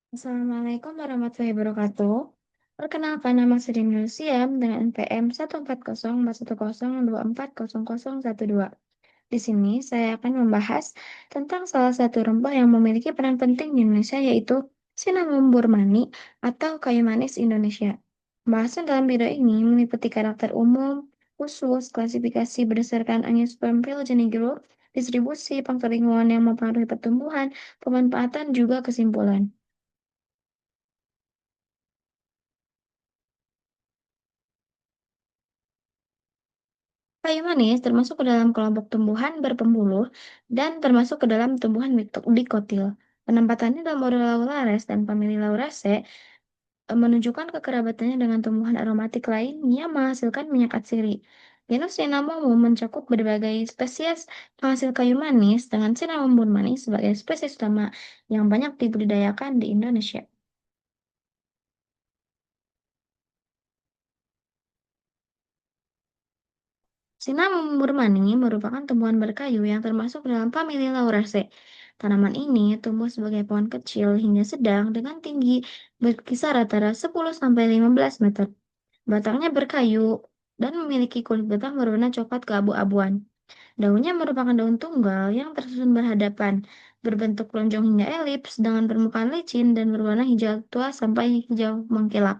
Assalamualaikum warahmatullahi wabarakatuh. Perkenalkan nama saya Siam dengan NPM 1404102400012. Di sini saya akan membahas tentang salah satu rempah yang memiliki peran penting di Indonesia yaitu cinnamon burmani atau kayu manis Indonesia. Pembahasan dalam video ini meliputi karakter umum, khusus, klasifikasi berdasarkan Angiosperm Phylogeny Group, distribusi, faktor lingkungan yang mempengaruhi pertumbuhan, pemanfaatan, juga kesimpulan. Kayu manis termasuk ke dalam kelompok tumbuhan berpembuluh dan termasuk ke dalam tumbuhan dikotil. Penempatannya dalam ordo Lauraceae dan famili Lauraceae menunjukkan kekerabatannya dengan tumbuhan aromatik lain yang menghasilkan minyak atsiri. Genus Cinnamomum mencakup berbagai spesies penghasil kayu manis dengan cinnamon manis sebagai spesies utama yang banyak dibudidayakan di Indonesia. Cinnamon burmani merupakan tumbuhan berkayu yang termasuk dalam famili Lauraceae. Tanaman ini tumbuh sebagai pohon kecil hingga sedang dengan tinggi berkisar antara 10 sampai 15 meter. Batangnya berkayu dan memiliki kulit batang berwarna coklat keabu-abuan. Daunnya merupakan daun tunggal yang tersusun berhadapan, berbentuk lonjong hingga elips dengan permukaan licin dan berwarna hijau tua sampai hijau mengkilap.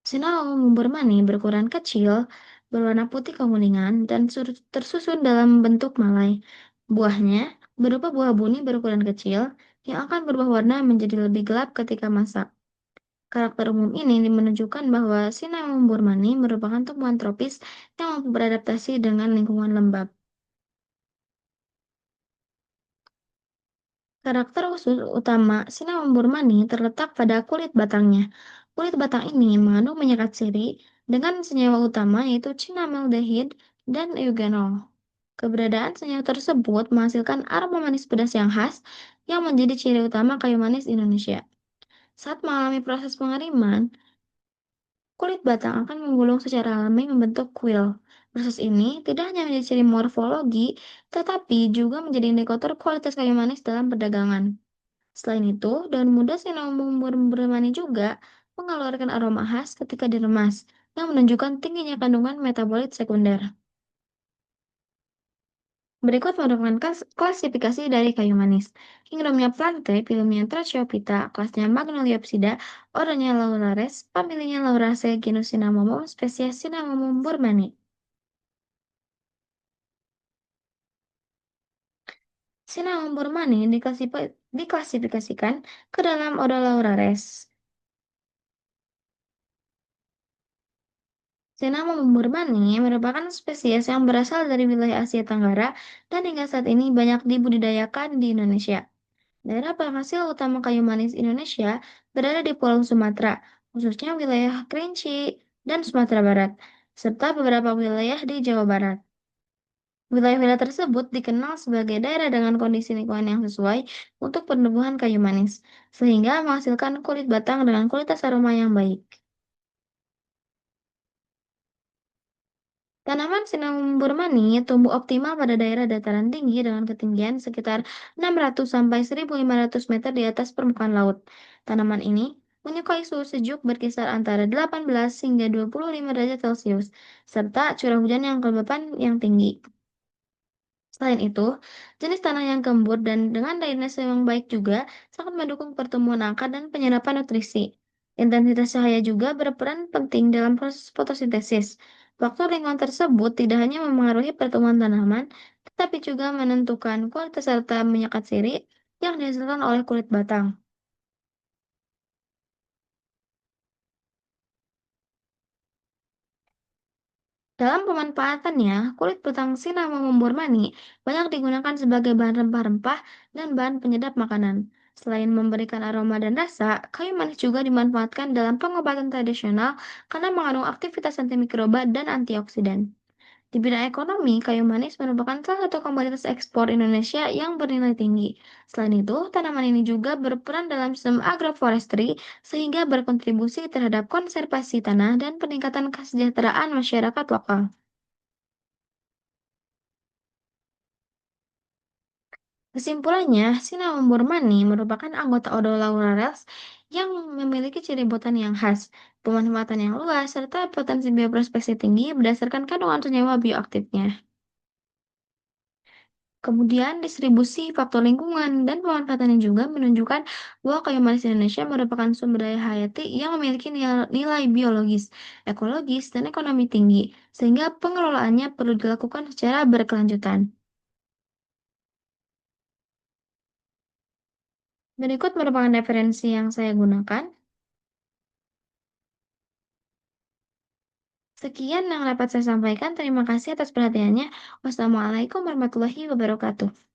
Sinau bermani berukuran kecil, berwarna putih kekuningan, dan tersusun dalam bentuk malai. Buahnya berupa buah buni berukuran kecil yang akan berubah warna menjadi lebih gelap ketika masak. Karakter umum ini menunjukkan bahwa Cinnamon burmani merupakan tumbuhan tropis yang mampu beradaptasi dengan lingkungan lembab. Karakter khusus utama Cinnamon burmani terletak pada kulit batangnya. Kulit batang ini mengandung minyak atsiri dengan senyawa utama yaitu cinnamaldehyde dan eugenol. Keberadaan senyawa tersebut menghasilkan aroma manis pedas yang khas yang menjadi ciri utama kayu manis Indonesia. Saat mengalami proses pengeriman, kulit batang akan menggulung secara alami membentuk kuil. Proses ini tidak hanya menjadi ciri morfologi, tetapi juga menjadi indikator kualitas kayu manis dalam perdagangan. Selain itu, daun muda cinnamon bermani juga mengeluarkan aroma khas ketika diremas, yang menunjukkan tingginya kandungan metabolit sekunder. Berikut merupakan klasifikasi dari kayu manis. Kingdomnya Plantae, filumnya Tracheophyta, kelasnya Magnoliopsida, ordonya Lauraceae, familinya Lauraceae, genus Cinnamomum, spesies Cinnamomum burmani. Cinnamomum burmani diklasifikasikan ke dalam ordo Lauraceae. Cinnamon burmani merupakan spesies yang berasal dari wilayah Asia Tenggara dan hingga saat ini banyak dibudidayakan di Indonesia. Daerah penghasil utama kayu manis Indonesia berada di Pulau Sumatera, khususnya wilayah Kerinci dan Sumatera Barat, serta beberapa wilayah di Jawa Barat. Wilayah-wilayah tersebut dikenal sebagai daerah dengan kondisi lingkungan yang sesuai untuk penumbuhan kayu manis, sehingga menghasilkan kulit batang dengan kualitas aroma yang baik. Tanaman cinnamon burmani tumbuh optimal pada daerah dataran tinggi dengan ketinggian sekitar 600 sampai 1.500 meter di atas permukaan laut. Tanaman ini menyukai suhu sejuk berkisar antara 18 hingga 25 derajat Celcius, serta curah hujan yang kelembapan yang tinggi. Selain itu, jenis tanah yang gembur dan dengan drainase yang baik juga sangat mendukung pertumbuhan akar dan penyerapan nutrisi. Intensitas cahaya juga berperan penting dalam proses fotosintesis. Faktor lingkungan tersebut tidak hanya memengaruhi pertumbuhan tanaman, tetapi juga menentukan kualitas serta minyak atsiri yang dihasilkan oleh kulit batang. Dalam pemanfaatannya, kulit batang cinnamon burmani banyak digunakan sebagai bahan rempah-rempah dan bahan penyedap makanan. Selain memberikan aroma dan rasa, kayu manis juga dimanfaatkan dalam pengobatan tradisional karena mengandung aktivitas antimikroba dan antioksidan. Di bidang ekonomi, kayu manis merupakan salah satu komoditas ekspor Indonesia yang bernilai tinggi. Selain itu, tanaman ini juga berperan dalam sistem agroforestry sehingga berkontribusi terhadap konservasi tanah dan peningkatan kesejahteraan masyarakat lokal. Kesimpulannya, Cinnamon Burmani merupakan anggota Ordo Laurales yang memiliki ciri botan yang khas, pemanfaatan yang luas, serta potensi bioprospeksi tinggi berdasarkan kandungan senyawa bioaktifnya. Kemudian distribusi faktor lingkungan dan pemanfaatannya juga menunjukkan bahwa kayu manis Indonesia merupakan sumber daya hayati yang memiliki nilai biologis, ekologis, dan ekonomi tinggi, sehingga pengelolaannya perlu dilakukan secara berkelanjutan. Berikut merupakan referensi yang saya gunakan. Sekian yang dapat saya sampaikan. Terima kasih atas perhatiannya. Wassalamualaikum warahmatullahi wabarakatuh.